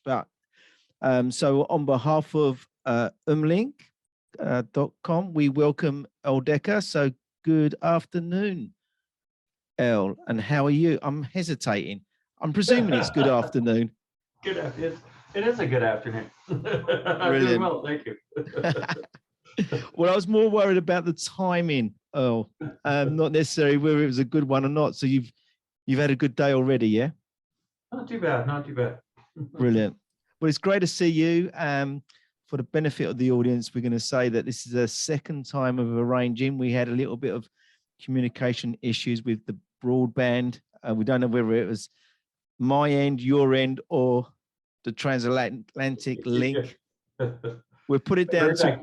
But so on behalf of umlink.com, we welcome Earl Decker. So good afternoon, Earl. And how are you? I'm hesitating. I'm presuming it's good afternoon. Good afternoon. It is a good afternoon. I'm doing well, thank you. Well, I was more worried about the timing, Earl, not necessarily whether it was a good one or not. So you've had a good day already, yeah? Not too bad, not too bad. Brilliant. Well, it's great to see you. For the benefit of the audience, we're going to say that this is a second time of arranging. We had a little bit of communication issues with the broadband. We don't know whether it was my end, your end, or the transatlantic link. We'll put it down to...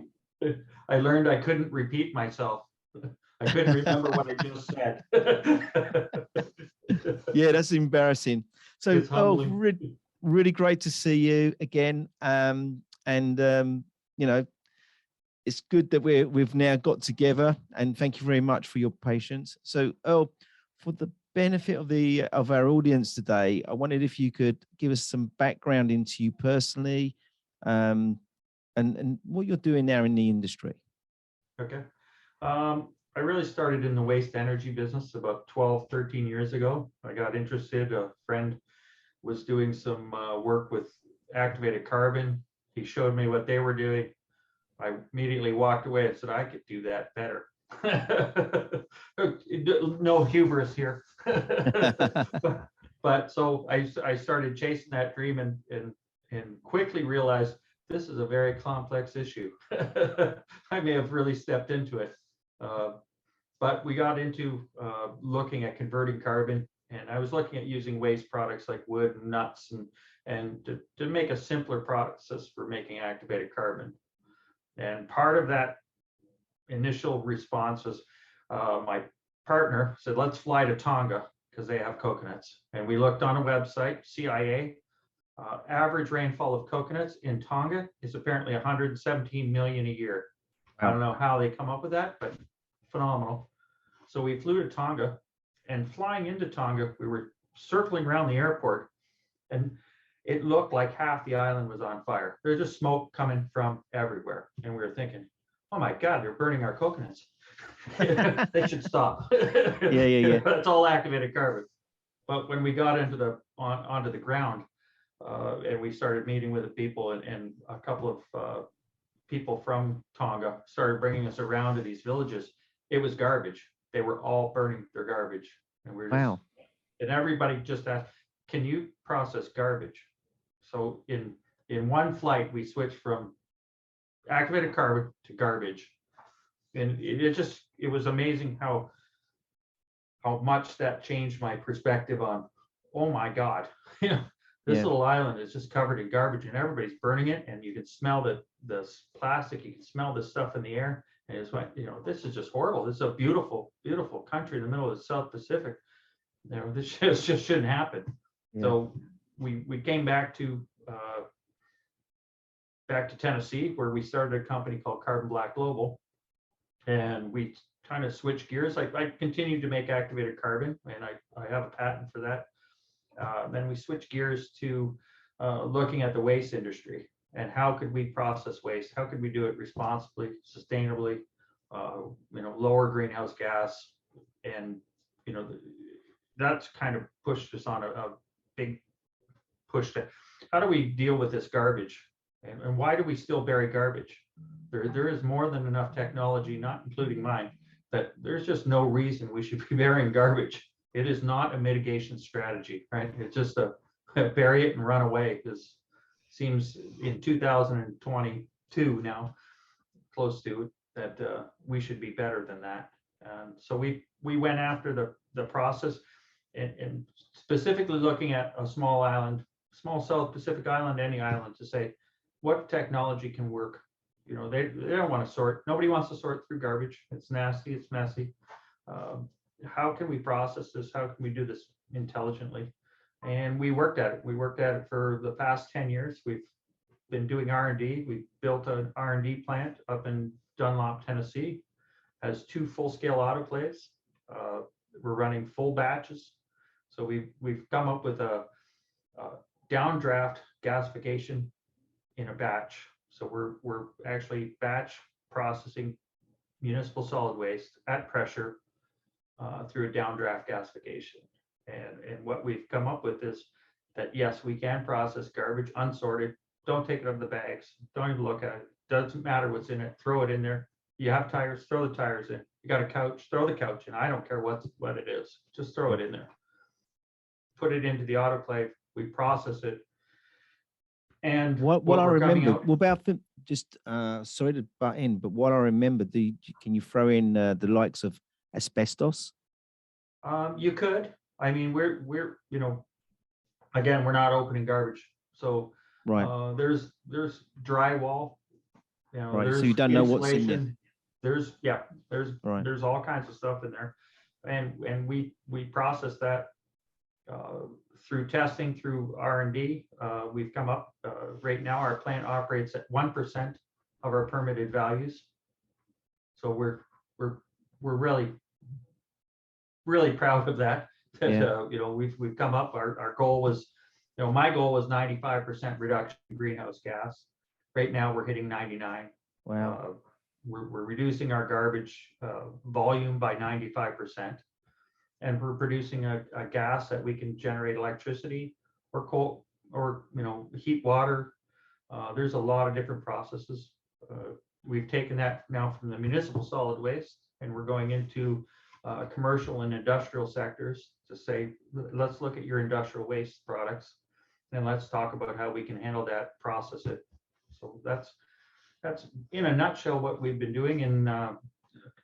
I learned I couldn't repeat myself. I couldn't remember what I just said. Yeah, that's embarrassing. So, really great to see you again. You know, it's good that we've now got together, and thank you very much for your patience. So, Earl, for the benefit of our audience today, I wondered if you could give us some background into you personally, and what you're doing now in the industry. Okay. I really started in the waste energy business about 12, 13 years ago. I got interested. A friend was doing some work with activated carbon. He showed me what they were doing. I immediately walked away and said, I could do that better. No hubris here. but so I started chasing that dream and quickly realized this is a very complex issue. I may have really stepped into it. But we got into looking at converting carbon, and I was looking at using waste products like wood and nuts and to make a simpler process for making activated carbon. And part of that initial response was my partner said, let's fly to Tonga because they have coconuts. And we looked on a website, CIA, average rainfall of coconuts in Tonga is apparently 117 million a year. Wow. I don't know how they come up with that, but phenomenal. So we flew to Tonga, and flying into Tonga, we were circling around the airport, and it looked like half the island was on fire. There's just smoke coming from everywhere. And we were thinking, oh my God, they're burning our coconuts. They should stop. Yeah. That's all activated carbon. But when we got into onto the ground, and we started meeting with the people, and a couple of people from Tonga started bringing us around to these villages, it was garbage. They were all burning their garbage. And we were just, wow. And everybody just asked, can you process garbage? So in one flight, we switched from activated carbon to garbage. And it was amazing how much that changed my perspective on, oh my God, this little island is just covered in garbage and everybody's burning it, and you can smell the plastic, you can smell this stuff in the air. And it's like, this is just horrible. This is a beautiful, beautiful country in the middle of the South Pacific. This just shouldn't happen. Yeah. So we came back to Tennessee, where we started a company called Carbon Black Global, and we kind of switched gears. I continued to make activated carbon, and I have a patent for that. Then we switched gears to looking at the waste industry and how could we process waste? How could we do it responsibly, sustainably, lower greenhouse gas, and that's kind of pushed us on a big push to how do we deal with this garbage, and why do we still bury garbage? There is more than enough technology, not including mine, that there's just no reason we should be burying garbage. It is not a mitigation strategy, right? It's just a bury it and run away. This seems in 2022 now, close to it, that we should be better than that. So we went after the process and specifically looking at a small island, small South Pacific island, any island, to say what technology can work. They don't want to sort. Nobody wants to sort through garbage. It's nasty. It's messy. How can we process this? How can we do this intelligently? And we worked at it. We worked at it for the past 10 years. We've been doing R&D. We built an R&D plant up in Dunlop, Tennessee. Has 2 full-scale autoclaves. We're running full batches. So we've come up with a downdraft gasification in a batch. So we're actually batch processing municipal solid waste at pressure through a downdraft gasification. And what we've come up with is that, yes, we can process garbage unsorted. Don't take it out of the bags. Don't even look at it. Doesn't matter what's in it. Throw it in there. You have tires, throw the tires in. You got a couch, throw the couch in. I don't care what it is. Just throw it in there. Put it into the autoclave. We process it. And what I we're coming remember, out, well, about just sorry to butt in, but what I remember, can you throw in the likes of asbestos? you could. I mean, we're you know, again, we're not opening garbage, so Right. there's drywall, you know, Right. So there's you don't know what's in there. insulation, Right. there's all kinds of stuff in there, and we process that through testing, through R&D. We've come up right now. Our plant operates at 1% of our permitted values, so we're really proud of that. Yeah. You know, we've come up. Our goal was, you know, my goal was 95% reduction in greenhouse gas. Right now we're hitting 99. Wow. We're reducing our garbage volume by 95%, and we're producing a gas that we can generate electricity or coal or, you know, heat water. There's a lot of different processes. We've taken that now from the municipal solid waste, and we're going into commercial and industrial sectors to say, let's look at your industrial waste products and let's talk about how we can handle that, process it. So that's in a nutshell what we've been doing. And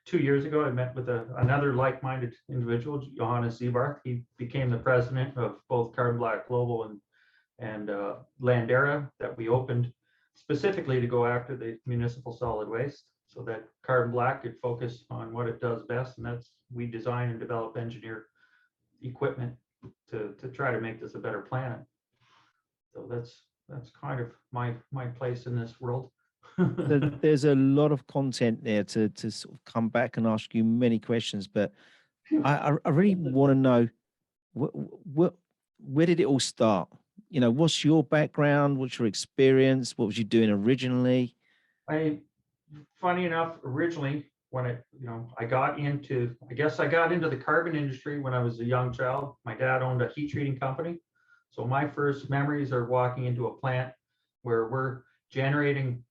2 years ago, I met with another like-minded individual, Johannes Zebarth. He became the president of both Carbon Black Global and Landera, that we opened specifically to go after the municipal solid waste, so that Carbon Black could focus on what it does best, and that's we design and develop engineer equipment to try to make this a better planet. So that's kind of my place in this world. There's a lot of content there to sort of come back and ask you many questions, but I really want to know where did it all start? You know, what's your background? What's your experience? What was you doing originally? Funny enough, originally when I got into the carbon industry when I was a young child. My dad owned a heat treating company. So my first memories are walking into a plant where we're generating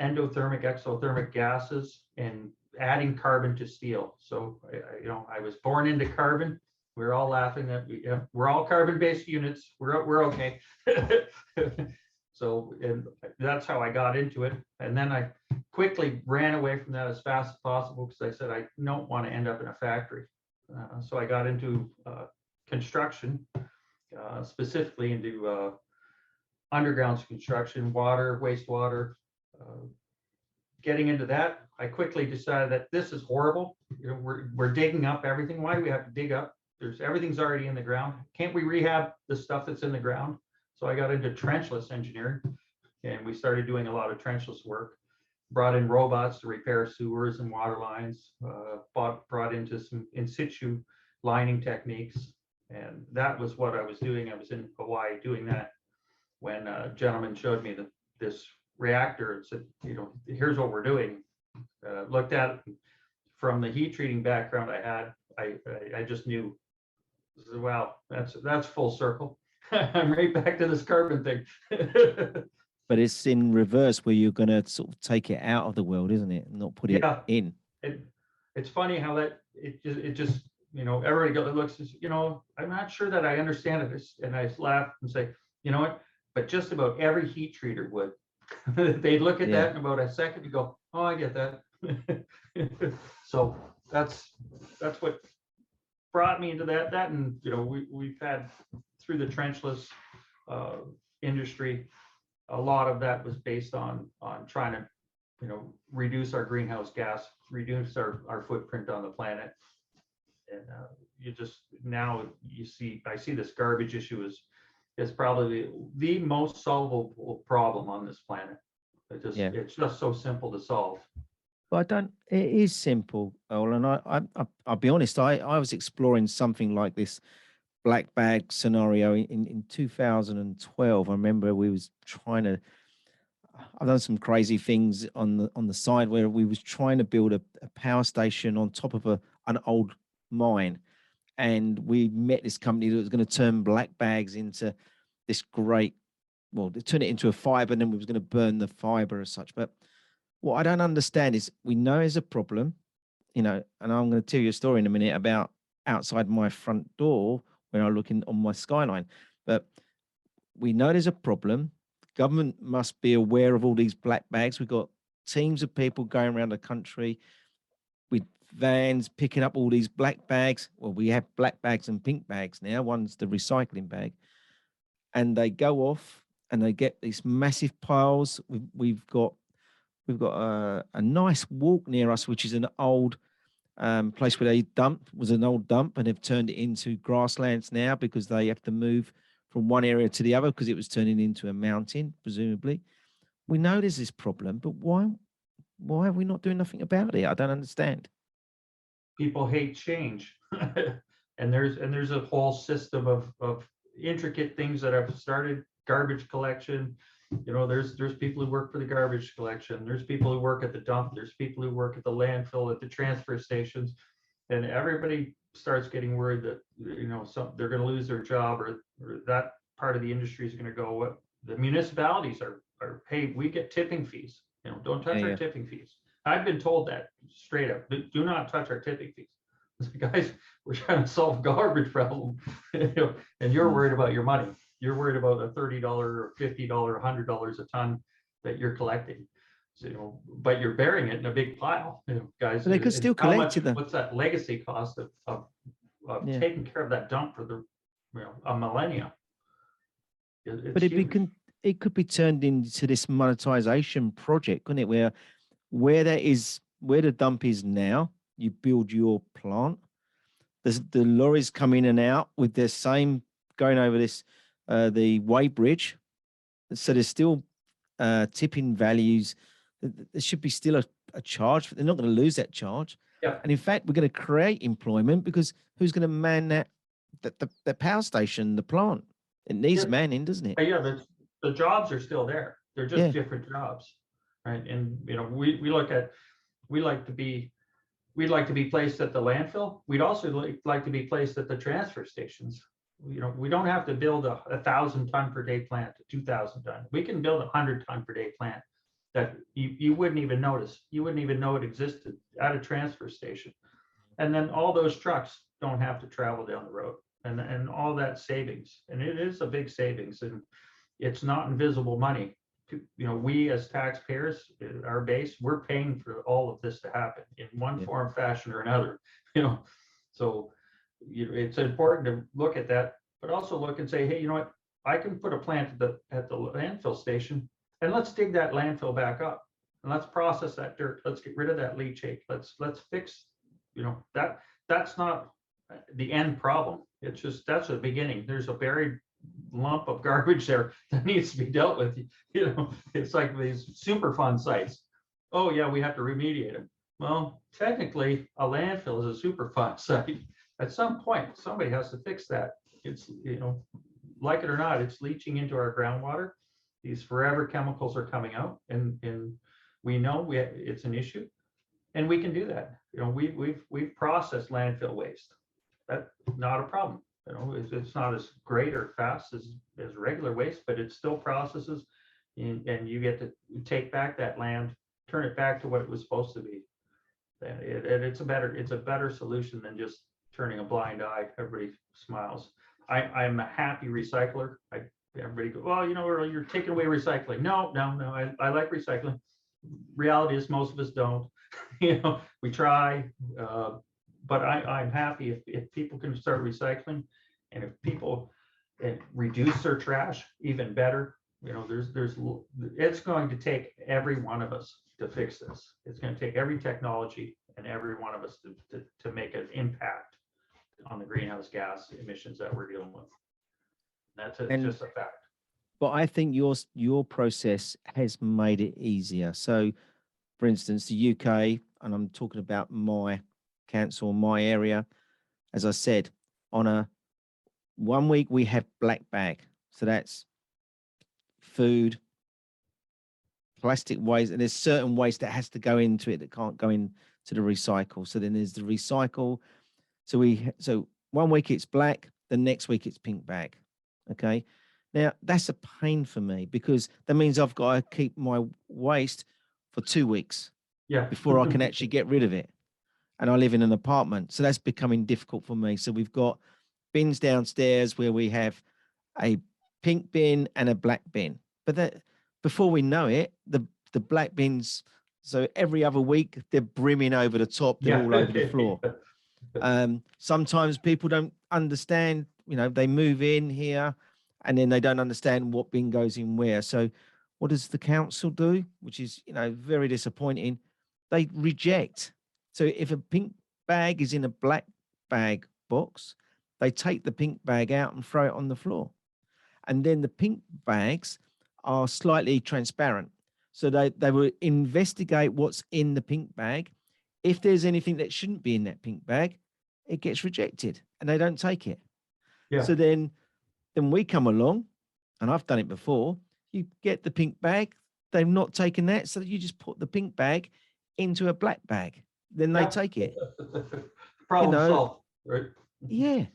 endothermic, exothermic gases and adding carbon to steel. So I was born into carbon. We're all laughing that we're all carbon-based units. We're okay. So, and that's how I got into it. And then I quickly ran away from that as fast as possible, because I said I don't want to end up in a factory. So I got into construction, specifically into underground construction, water, wastewater. Getting into that, I quickly decided that this is horrible. You know, we're digging up everything. Why do we have to dig up? Everything's already in the ground. Can't we rehab the stuff that's in the ground? So I got into trenchless engineering, and we started doing a lot of trenchless work. Brought in robots to repair sewers and water lines. Brought into some in situ lining techniques, and that was what I was doing. I was in Hawaii doing that when a gentleman showed me this reactor and said, you know, here's what we're doing. Looked at it from the heat treating background I had. I just knew, wow, that's full circle. I'm right back to this carbon thing. But it's in reverse, where you're going to sort of take it out of the world, isn't it? Not put it in. It's funny how that it just you know, everybody looks, you know, I'm not sure that I understand it. And I laugh and say, you know what? But just about every heat treater would. They'd look at that in about a second and go, oh, I get that. So that's what brought me into that. And you know, we've had through the trenchless industry, a lot of that was based on trying to, you know, reduce our greenhouse gas, reduce our footprint on the planet. And you just now I see this garbage issue is probably the most solvable problem on this planet. It's just so simple to solve. But it is simple, Earl, and I'll be honest, I was exploring something like this black bag scenario in 2012. I remember we was trying to, I've done some crazy things on the side where we was trying to build a power station on top of an old mine, and we met this company that was going to turn black bags into this great, well, they turn it into a fiber, and then we was going to burn the fiber as such. But what I don't understand is we know there's a problem, you know, and I'm going to tell you a story in a minute about outside my front door when I look in on my skyline. But we know there's a problem. Government must be aware of all these black bags. We've got teams of people going around the country with vans picking up all these black bags. Well, we have black bags and pink bags now. One's the recycling bag, and they go off and they get these massive piles. We've got a nice walk near us, which is an old place where they dump, was an old dump, and they've turned it into grasslands now because they have to move from one area to the other because it was turning into a mountain, presumably. We know there's this problem, but why are we not doing nothing about it? I don't understand. People hate change. And there's a whole system of intricate things that have started. Garbage collection, you know, there's people who work for the garbage collection, there's people who work at the dump, there's people who work at the landfill, at the transfer stations, and everybody starts getting worried that, you know, they're going to lose their job, or that part of the industry is going to go. The municipalities are paid. We get tipping fees. You know, don't touch our tipping fees. I've been told that straight up. Do not touch our tipping fees. Guys, we're trying to solve a garbage problem, you know, and you're worried about your money. You're worried about a $30 or $50, $100 a ton that you're collecting. So, you know, but you're burying it in a big pile, you know, guys. But they could still collect it. What's that legacy cost of taking care of that dump for the, you know, a millennia? But it could be turned into this monetization project, couldn't it? Where the dump is now, you build your plant. The lorries come in and out with their same going over this the weighbridge. So there's still tipping values. There should be still a charge. They're not going to lose that charge. Yeah. And in fact, we're going to create employment because who's going to man the power station, the plant? It needs manning, doesn't it? Yeah, the jobs are still there. They're just different jobs, right? And you know, we'd like to be placed at the landfill. We'd also like to be placed at the transfer stations. You know, we don't have to build a 1,000-ton per day plant, a 2,000 ton. We can build a 100-ton per day plant that you wouldn't even notice. You wouldn't even know it existed at a transfer station. And then all those trucks don't have to travel down the road, and all that savings. And it is a big savings, and it's not invisible money. You know, we as taxpayers, our base, we're paying for all of this to happen in one form, fashion, or another. You know, so it's important to look at that, but also look and say, hey, you know what? I can put a plant at the landfill station, and let's dig that landfill back up, and let's process that dirt. Let's get rid of that leachate. Let's fix. You know, that's not the end problem. It's just that's the beginning. There's a buried lump of garbage there that needs to be dealt with. You know, it's like these Superfund sites. Oh yeah, we have to remediate them. Well, technically, a landfill is a Superfund site. At some point, somebody has to fix that. It's, you know, like it or not, it's leaching into our groundwater. These forever chemicals are coming out, and we know it's an issue, and we can do that. You know, we've processed landfill waste. That's not a problem. You know, it's not as great or fast as regular waste, but it still processes, and you get to take back that land, turn it back to what it was supposed to be. And it's a better solution than just turning a blind eye. Everybody smiles. I'm a happy recycler. Everybody goes, well, you know, Earl, you're taking away recycling. No. I like recycling. Reality is most of us don't. You know, we try, but I'm happy if people can start recycling, and if people reduce their trash, even better. You know, it's going to take every one of us to fix this. It's going to take every technology and every one of us to make an impact on the greenhouse gas emissions that we're dealing with. That's just a fact. But I think your process has made it easier. So, for instance, the UK, and I'm talking about my council, my area, as I said, on a 1 week we have black bag. So that's food, plastic waste, and there's certain waste that has to go into it that can't go into the recycle. So then there's the recycle. So 1 week it's black, the next week it's pink bag. Okay. Now that's a pain for me because that means I've got to keep my waste for 2 weeks Yeah. before I can actually get rid of it. And I live in an apartment, so that's becoming difficult for me. So we've got bins downstairs where we have a pink bin and a black bin. But that before we know it, the black bins, so every other week they're brimming over the top, they're Yeah. all over the floor. Sometimes people don't understand, they move in here and then they don't understand what bin goes in where. So what does the council do? Which is, very disappointing. They reject. So if a pink bag is in a black bag box, they take the pink bag out and throw it on the floor. And then the pink bags are slightly transparent. So they will investigate what's in the pink bag. If there's anything that shouldn't be in that pink bag, it gets rejected and they don't take it. Yeah. So then we come along, and I've done it before. You get the pink bag, they've not taken that, so you just put the pink bag into a black bag. Then they Yeah. take it. Problem solved, right? Yeah.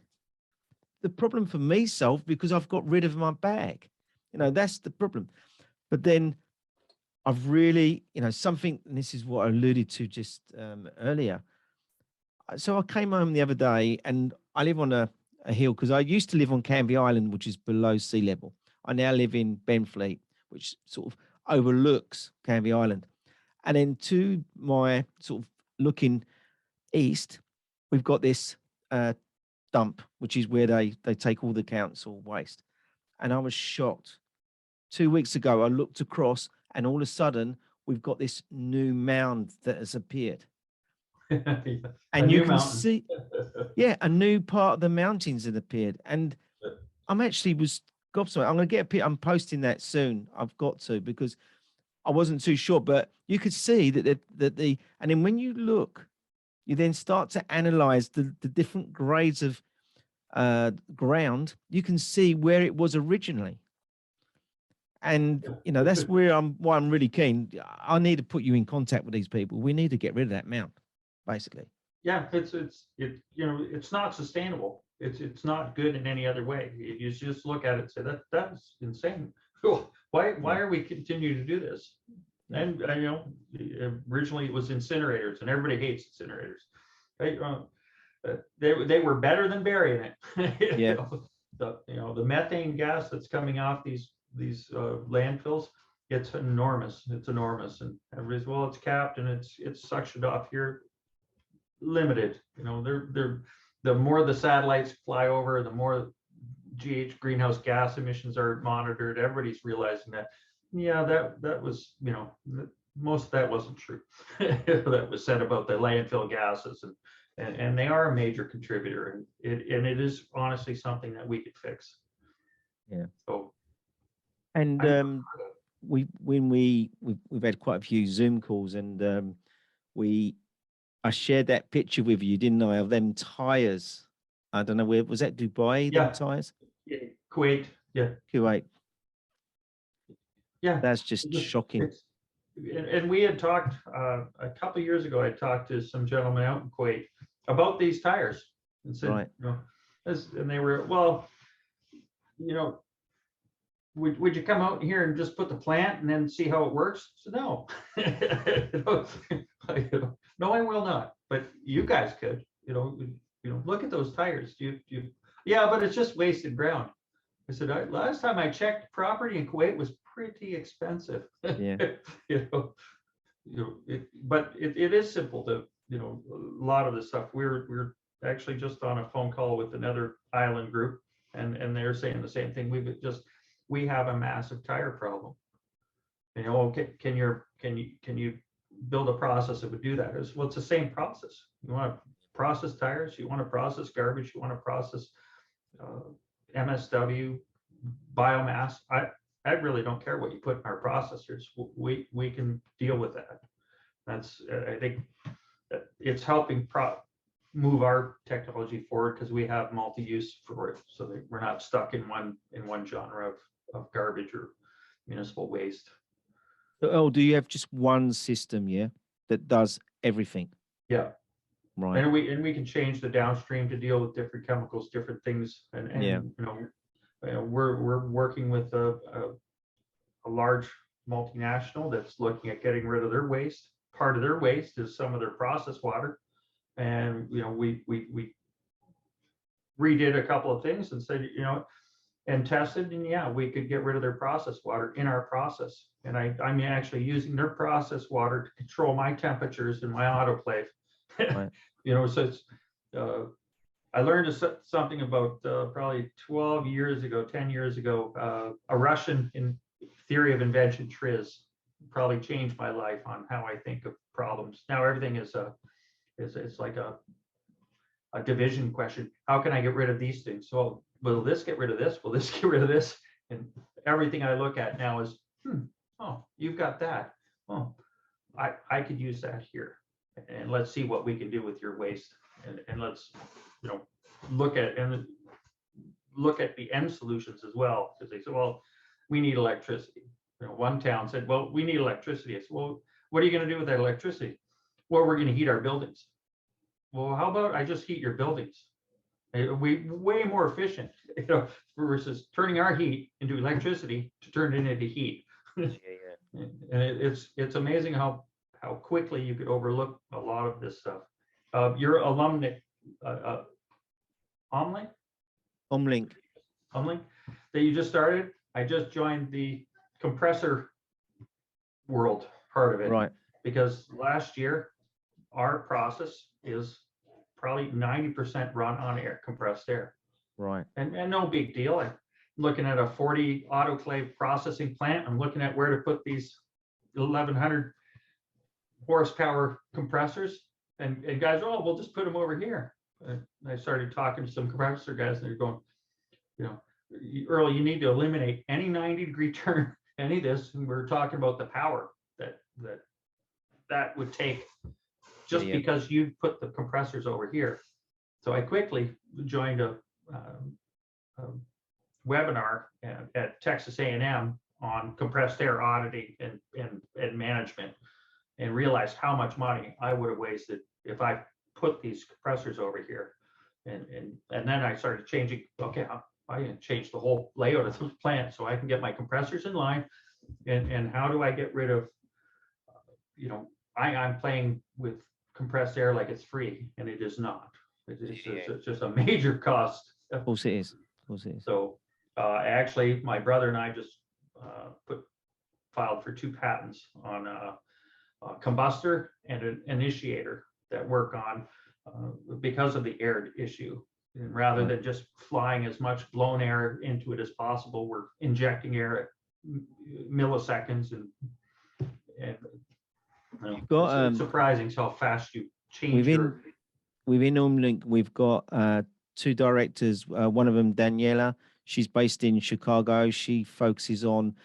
The problem for me solved because I've got rid of my bag. That's the problem. But then I've really, something, and this is what I alluded to just earlier. So I came home the other day and I live on a hill because I used to live on Canvey Island, which is below sea level. I now live in Benfleet, which sort of overlooks Canvey Island. And then to my sort of looking east, we've got this dump, which is where they take all the council waste. And I was shocked. 2 weeks ago, I looked across and all of a sudden we've got this new mound that has appeared. And you can see, yeah, a new part of the mountains had appeared. And I'm actually was gobsmacked. I'm going to get a picture. I'm posting that soon. I've got to, because I wasn't too sure, but you could see that and then when you look, you then start to analyze the different grades of ground. You can see where it was originally. And that's why I'm really keen. I need to put you in contact with these people. We need to get rid of that mount, basically. Yeah, it's not sustainable. It's not good in any other way. You just look at it and say that's insane. Why are we continuing to do this? And originally it was incinerators, and everybody hates incinerators. Right? They were better than burying it. Yeah. The methane gas that's coming off these landfills, it's enormous. It's enormous, and everybody's, well, it's capped and it's suctioned off here. Limited. They're the more the satellites fly over, the more greenhouse gas emissions are monitored. Everybody's realizing that. Yeah, that was, most of that wasn't true. That was said about the landfill gases, and they are a major contributor, and it is honestly something that we could fix. Yeah. So, and we've had quite a few Zoom calls, and I shared that picture with you, didn't I, of them tires? I don't know, where was that, Dubai? Yeah. Them tires? Yeah, Kuwait. Yeah. Kuwait. Yeah. That's just shocking. And we had talked a couple of years ago. I talked to some gentlemen out in Kuwait about these tires, and said, Right. and they were, well, would you come out here and just put the plant and then see how it works? So no, no, I will not. But you guys could, look at those tires. Yeah, but it's just wasted ground. I said, last time I checked, property in Kuwait was pretty expensive. Yeah. But it is simple to, a lot of the stuff. We're actually just on a phone call with another island group, and they're saying the same thing. We have a massive tire problem. Okay, can you build a process that would do that? Well, it's the same process. You want to process tires, you want to process garbage, you want to process MSW, biomass. I really don't care what you put in our processors. We can deal with that. I think that it's helping move our technology forward because we have multi-use for it, so that we're not stuck in one genre of garbage or municipal waste. Oh, do you have just one system, yeah, that does everything? Yeah. Right. And we can change the downstream to deal with different chemicals, different things, and Yeah. we're working with a large multinational that's looking at getting rid of their waste. Part of their waste is some of their process water, and we redid a couple of things and said, and tested, and yeah, we could get rid of their process water in our process. And I'm actually using their process water to control my temperatures in my autoclave. Right. So it's, I learned something about probably 12 years ago, 10 years ago, a Russian in theory of invention, Triz, probably changed my life on how I think of problems. Now everything is it's like a division question. How can I get rid of these things? So will this get rid of this? Will this get rid of this? And everything I look at now is, oh, you've got that. Oh, I could use that here. And let's see what we can do with your waste. And let's, look at the end solutions as well. Because they said, well, we need electricity. One town said, well, we need electricity. I said, well, what are you going to do with that electricity? Well, we're going to heat our buildings. Well, how about I just heat your buildings? We way more efficient, versus turning our heat into electricity to turn it into heat. And it's amazing how quickly you could overlook a lot of this stuff. Your alumni, Omlink that you just started. I just joined the compressor world part of it, Right. Because last year our process is probably 90% run on air, compressed air. Right. And no big deal. I'm looking at a 40 autoclave processing plant. I'm looking at where to put these 1,100 horsepower compressors. And guys, oh, we'll just put them over here. And I started talking to some compressor guys, and they're going, Earl, you need to eliminate any 90-degree turn, any of this. And we're talking about the power that would take just because you put the compressors over here. So I quickly joined a webinar at Texas A&M on compressed air auditing and management, and realized how much money I would have wasted if I put these compressors over here. And then I started changing, okay, I can change the whole layout of the plant so I can get my compressors in line. And how do I get rid of, I'm playing with compressed air like it's free, and it is not. It's just a major cost. Of course it is. So actually, my brother and I just filed for 2 patents on a combustor and an initiator that work on because of the air issue. And rather than just flying as much blown air into it as possible, we're injecting air at milliseconds, and it's surprising how fast you change within Umlink. We've got 2 directors. One of them, Daniela, she's based in Chicago. She focuses on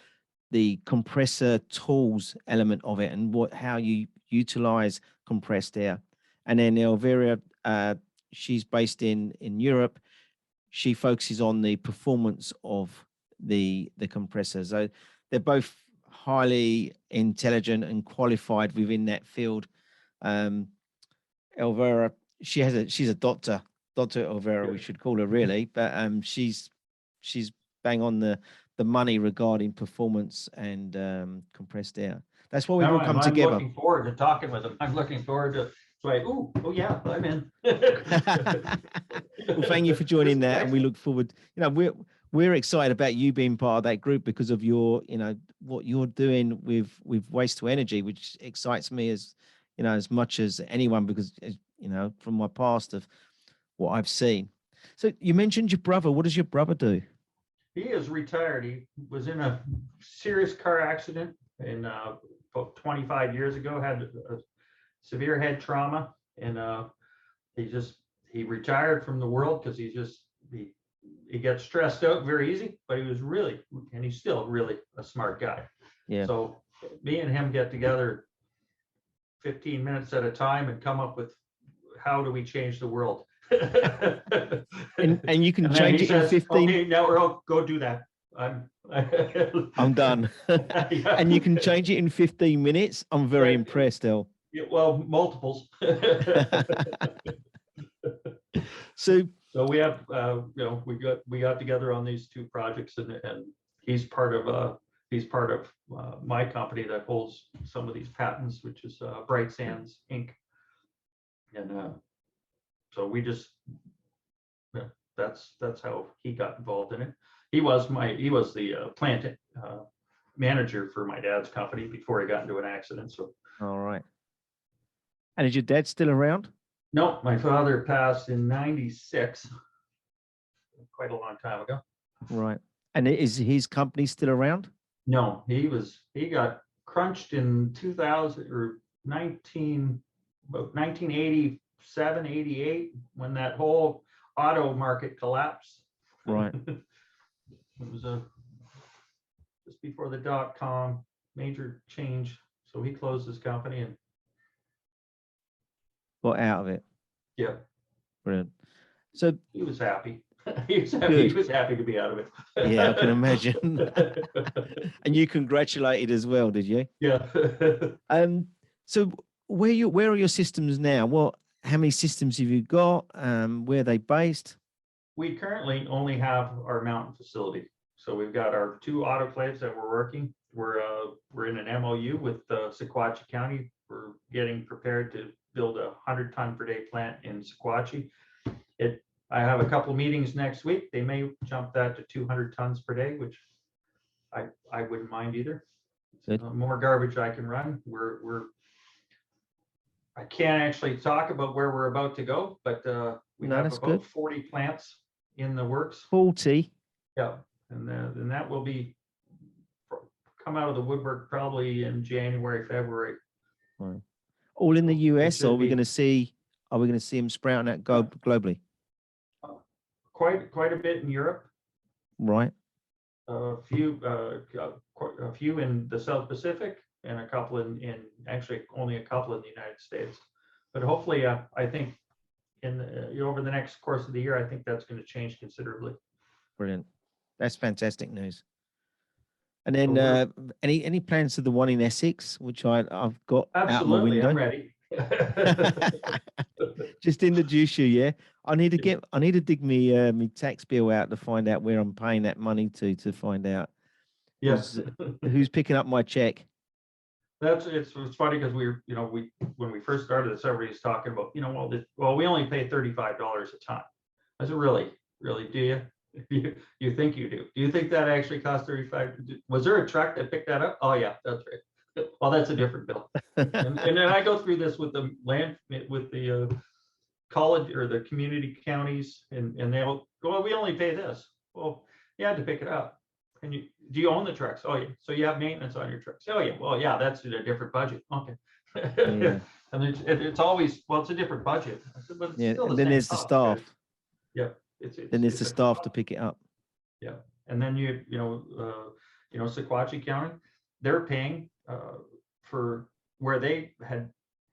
the compressor tools element of it and how you utilize compressed air. And then Elvira, she's based in Europe. She focuses on the performance of the compressor. So they're both highly intelligent and qualified within that field. Elvira, she's a doctor, Dr. Elvira, we should call her, really, but she's bang on the money regarding performance and compressed air. That's why we've all come together. I'm looking forward to talking with them. I'm looking forward to. So oh yeah, I'm in. Well, thank you for joining that, and we look forward. We're excited about you being part of that group because of your, what you're doing with waste to energy, which excites me as much as anyone, because from my past of what I've seen. So you mentioned your brother. What does your brother do? He is retired. He was in a serious car accident about 25 years ago, had a severe head trauma, and he retired from the world because he gets stressed out very easy, but he's still really a smart guy. Yeah. So me and him get together 15 minutes at a time and come up with how do we change the world? And you can And then change he it in says, 15. okay, now Earl, go do that. I'm done. Yeah. And you can change it in 15 minutes. I'm very Right. impressed, El. Yeah, well, multiples. So So we have, we got together on these two projects, and he's part of my company that holds some of these patents, which is Bright Sands Inc. And so we just, yeah, that's how he got involved in it. He was the plant manager for my dad's company before he got into an accident. So. all right. And is your dad still around? No, my father passed in '96, quite a long time ago. Right. And is his company still around? No, he got crunched in 2000 or 1987, 88, when that whole auto market collapsed. Right. It was just before the dot-com major change. So he closed his company and Got out of it. yeah, Brilliant. So he was happy. He was happy. Good. He was happy to be out of it. yeah, I can imagine. And you congratulated as well, did you? Yeah. So where are your systems now? How many systems have you got? Where are they based? We currently only have our mountain facility. So we've got our two autoclaves that we're working. We're in an MOU with Sequatchie County. We're getting prepared to build a 100-ton per day plant in Sequatchie. I have a couple of meetings next week. They may jump that to 200 tons per day, which I wouldn't mind either. Good. The more garbage I can run. I can't actually talk about where we're about to go, but we have that's about good. 40 plants in the works. 40. Yeah, and then that will come out of the woodwork probably in January, February. Right. All in the US, or are we be- going to see them sprouting out globally? Quite a bit in Europe, Right. a few in the South Pacific, and a couple actually only a couple in the United States. But hopefully, I think over the next course of the year, I think that's going to change considerably. Brilliant. That's fantastic news. And then So any plans for the one in Essex, which I've got absolutely, out my window? I'm ready. Just in the juice, yeah. I need to dig me my tax bill out to find out where I'm paying that money to find out. Yes. Who's picking up my check? It's funny because when we first started this, everybody's talking about, we only pay $35 a ton. I said, really, do you? You think you do? Do you think that actually cost 35? Was there a truck that picked that up? Oh yeah, that's right. Well, that's a different bill. And then I go through this with the college or the community counties, and they'll go, well, we only pay this. Well, you had to pick it up. And do you own the trucks? Oh yeah. So you have maintenance on your trucks? Oh yeah. Well, yeah, that's in a different budget. Okay. Yeah. And it's always, well, it's a different budget. I said, but it's still the and then same there's the cost, staff. guys. Yeah. Then there's the staff to pick it up. Yeah. And then Sequatchie County, they're paying for where they had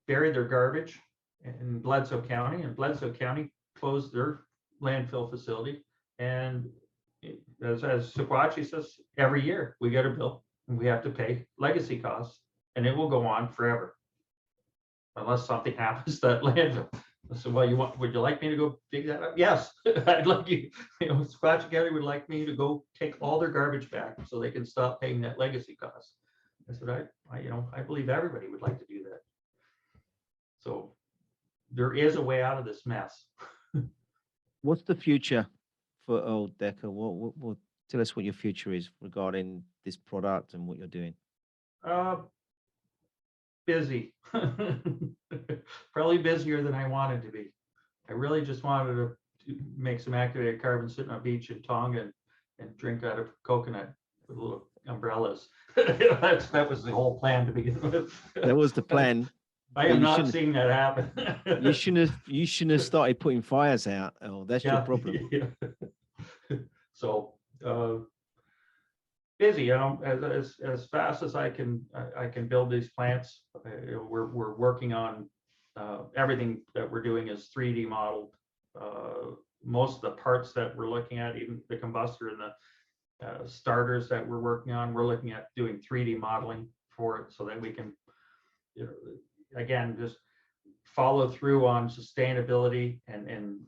buried their garbage in Bledsoe County, and Bledsoe County closed their landfill facility. And as Sequatchie says, every year we get a bill and we have to pay legacy costs, and it will go on forever unless something happens to that landfill. So, well, would you like me to go dig that up? Yes, I'd like you. Sequatchie County would like me to go take all their garbage back so they can stop paying that legacy cost. I said, I believe everybody would like to do that. So there is a way out of this mess. What's the future for Earl Decker? What tell us what your future is regarding this product and what you're doing. Busy. Probably busier than I wanted to be. I really just wanted to make some activated carbon sitting on a beach in Tonga and drink out of coconut with little umbrellas. That was the whole plan to begin with. That was the plan. I am not seeing that happen. You shouldn't have started putting fires out. Oh, that's your problem. Yeah. So busy, as fast as I can build these plants. We're working on everything that we're doing is 3D modeled. Most of the parts that we're looking at, even the combustor and the starters that we're working on, we're looking at doing 3D modeling for it so that we can, you know, again, just follow through on sustainability and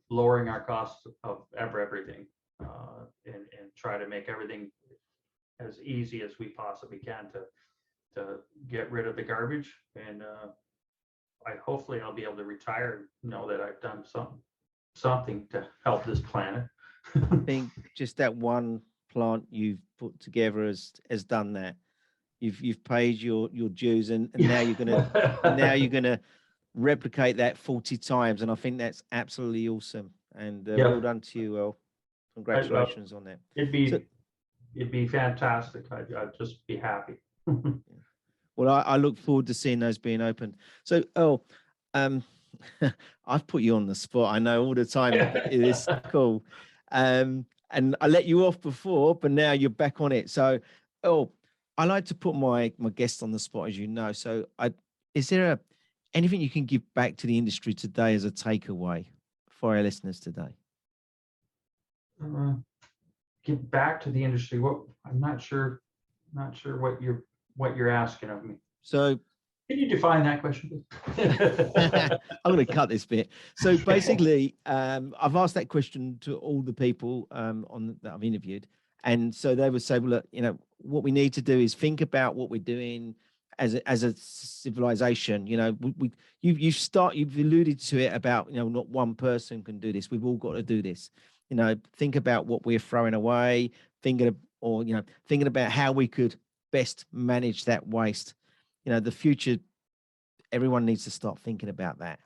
lowering our costs of everything, and try to make everything as easy as we possibly can to get rid of the garbage. And hopefully I'll be able to retire and know that I've done something to help this planet. I think just that one plant you've put together has done that. You've paid your dues, and now you're gonna replicate that 40 times, and I think that's absolutely awesome. And well done to you, Earl. Congratulations on that. It'd be fantastic. I'd just be happy. Well, I look forward to seeing those being opened. So, Earl, I've put you on the spot. I know all the time. It is cool. And I let you off before, but now you're back on it. So, Earl, I like to put my guests on the spot, as you know. So, is there anything you can give back to the industry today as a takeaway for our listeners today? Give back to the industry. I'm not sure what you're asking of me. So, can you define that question? I'm going to cut this bit. So basically, I've asked that question to all the people that I've interviewed, and so they would say, "Well, look, you know, what we need to do is think about what we're doing as a civilization. You know, you've alluded to it about, you know, not one person can do this. We've all got to do this. You know, think about what we're throwing away, thinking about how we could best manage that waste. You know, the future, everyone needs to start thinking about that."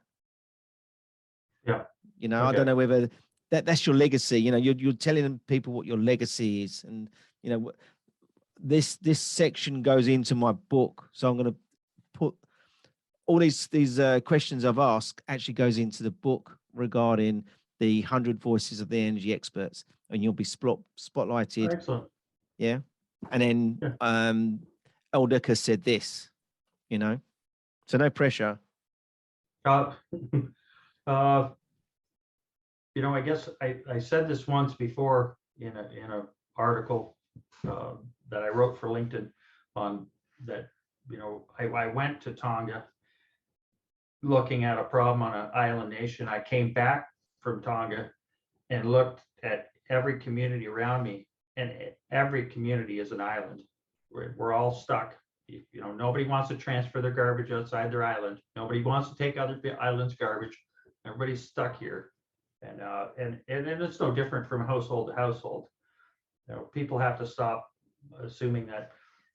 Yeah. You know, okay. I don't know whether that's your legacy. You know, you're telling people what your legacy is, and you know, this section goes into my book. So I'm going to put all these questions I've asked actually goes into the book regarding the 100 voices of the energy experts, and you'll be spotlighted. Excellent. Yeah. And then Earl Decker said this, you know, so no pressure. You know, I guess I said this once before in a article that I wrote for LinkedIn on that. You know, I went to Tonga looking at a problem on an island nation. I came back from Tonga and looked at every community around me, and every community is an island. We're all stuck. You know, nobody wants to transfer their garbage outside their island. Nobody wants to take other islands' garbage. Everybody's stuck here, and it's no different from household to household. You know, people have to stop assuming that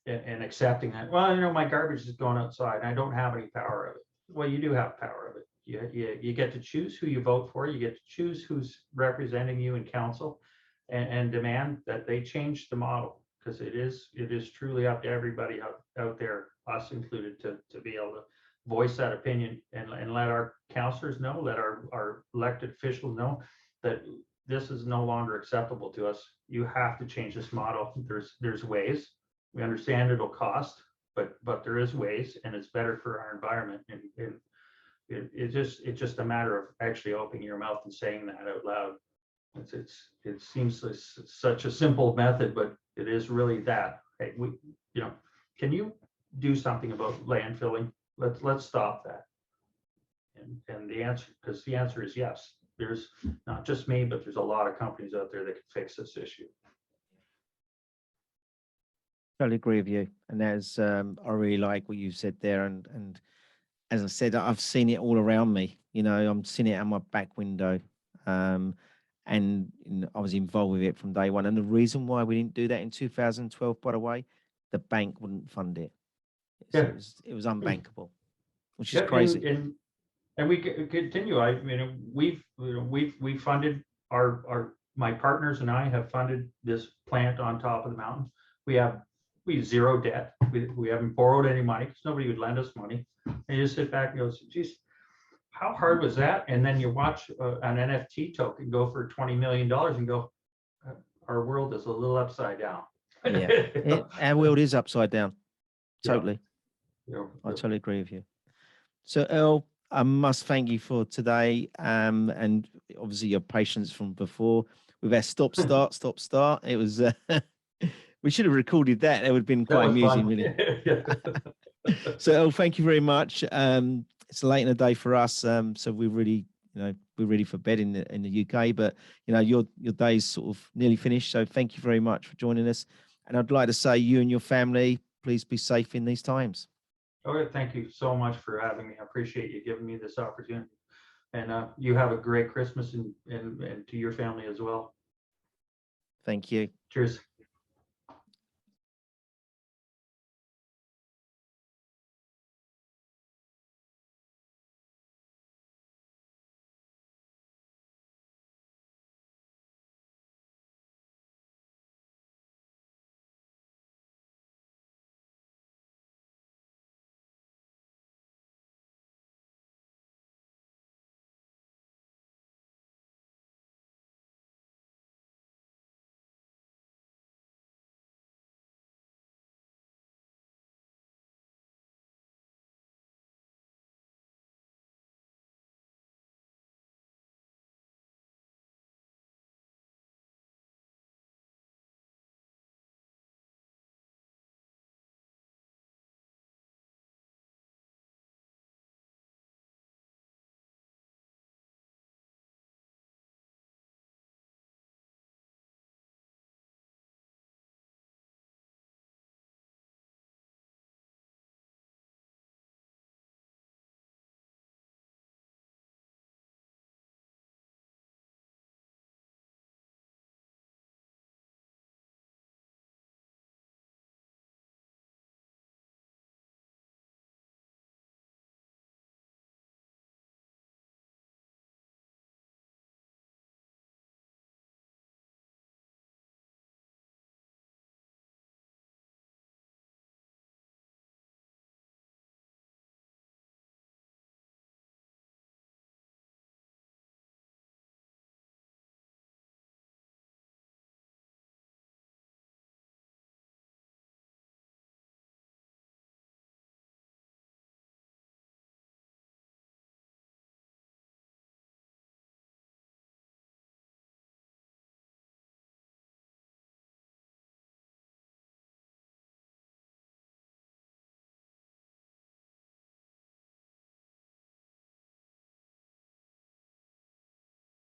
and accepting that. Well, you know, my garbage is going outside, and I don't have any power of it. Well, you do have power of it. You get to choose who you vote for. You get to choose who's representing you in council, and demand that they change the model, because it is truly up to everybody out there, us included, to be able to voice that opinion and let our councillors know, let our elected officials know that this is no longer acceptable to us. You have to change this model. There's ways. We understand it'll cost, but there is ways, and it's better for our environment. And it's just a matter of actually opening your mouth and saying that out loud. It seems such a simple method, but it is really that. Hey, can you do something about landfilling? Let's stop that. And the answer is yes. There's not just me, but there's a lot of companies out there that can fix this issue. Totally agree with you. And as I really like what you said there, and as I said, I've seen it all around me. You know, I'm seeing it out my back window. And I was involved with it from day one. And the reason why we didn't do that in 2012, by the way, the bank wouldn't fund it. So it was unbankable, which is crazy. And we continue. I mean, we funded my partners and I have funded this plant on top of the mountain. We have zero debt. We haven't borrowed any money because nobody would lend us money. And you just sit back and go, geez, how hard was that? And then you watch an NFT token go for $20 million and go, our world is a little upside down. Yeah, our world is upside down. Totally. Yeah. I totally agree with you. So, Earl, I must thank you for today, and obviously your patience from before. We've had stop, start, stop, start. It was, we should have recorded that. It would have been That quite was amusing, fun. really. Yeah. So, Earl, thank you very much. It's late in the day for us, so we're really, we're ready for bed in the UK. But your day's sort of nearly finished. So, thank you very much for joining us. And I'd like to say, you and your family, please be safe in these times. Okay, thank you so much for having me. I appreciate you giving me this opportunity. And you have a great Christmas and to your family as well. Thank you. Cheers.